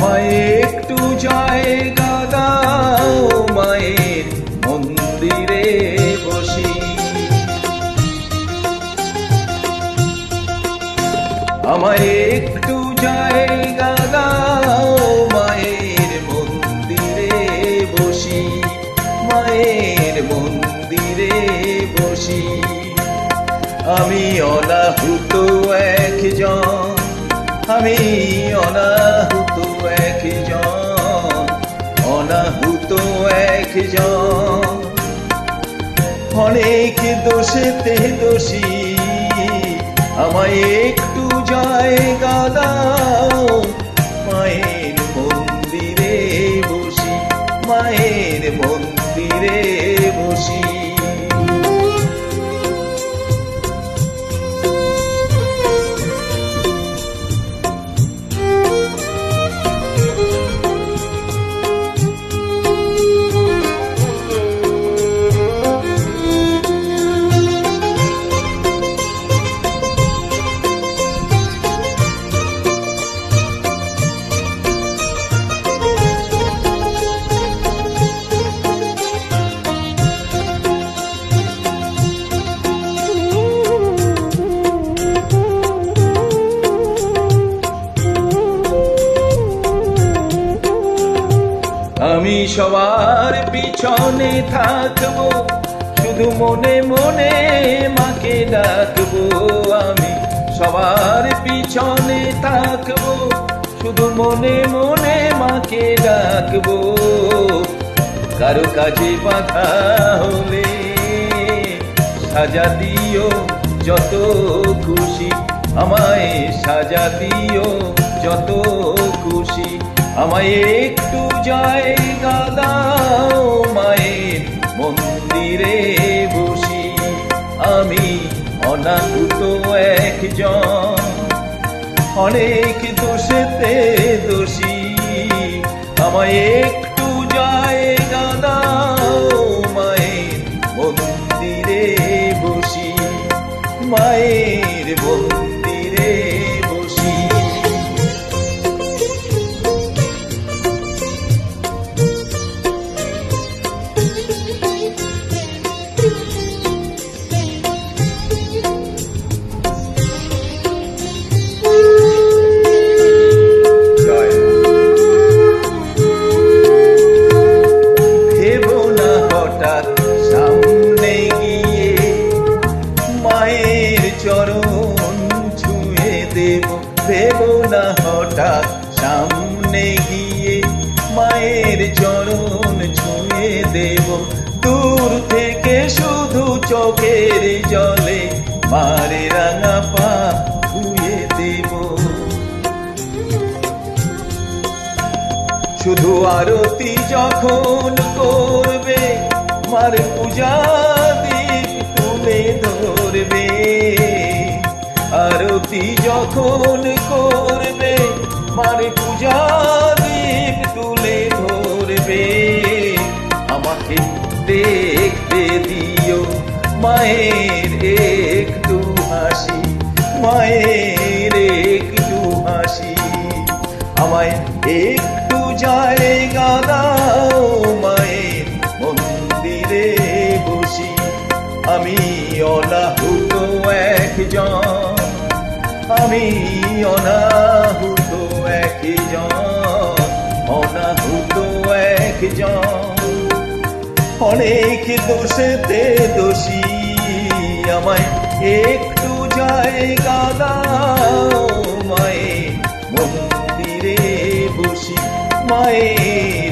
আমায় একটু জায়গা দাও মায়ের মন্দিরে বসি। আমায় একটু জায়গা দাও মায়ের মন্দিরে বসি, মায়ের মন্দিরে বসি। আমি অনাহুত একজন, আমি অনাহুত একজন, অনাহুত একজন। অনেক দোষেতে দোষী, আমায় একটু জায়গা দাও মায়ের মন্দিরে বসি, মায়ের মন্দিরে বসি। আমি সবার পিছনে থাকবো, শুধু মনে মনে মাকে ডাকবো। আমি সবার পিছনে থাকবো, শুধু মনে মনে মাকে ডাকবো। কারো কাজে বাধা হলে সাজা দিও যত খুশি, আমায় সাজা দিও যত খুশি। আমায় একটু জায়গা দাও মায়ের মন্দিরে বসি। আমি অনাহুত একজন, অনেক দোষেতে দোষী। আমায় একটু জায়গা দাও মায়ের মন্দিরে বসি, মায়ের মন্দিরে বসি। সামনে গিয়ে মায়ের চরণ ছুঁয়ে দেব, দেব না হঠাৎ সামনে গিয়ে মায়ের চরণ ছুঁয়ে দেব। দূর থেকে শুধু চোখের জলে মারে রাঙা পা ধুয়ে দেব। শুধু আরতি যখন করবে মার পূজা দীপ তুলে ধরবে। আরতি যখন করবে মার পূজা দীপ তুলে ধরবে। আমাকে দেখতে দিও মায়ের একটু হাসি, মায়ের একটু হাসি। আমায় একটু জায়গা দাও মায়ের মন্দিরে বসি। আমি অনাহুত একজন, আমি অনাহুত একজন, অনাহুত একজন। অনেক দোষেতে দোষী, আমায় একটু জায়গা দাও মায়ের মন্দিরে বসি, মায়ের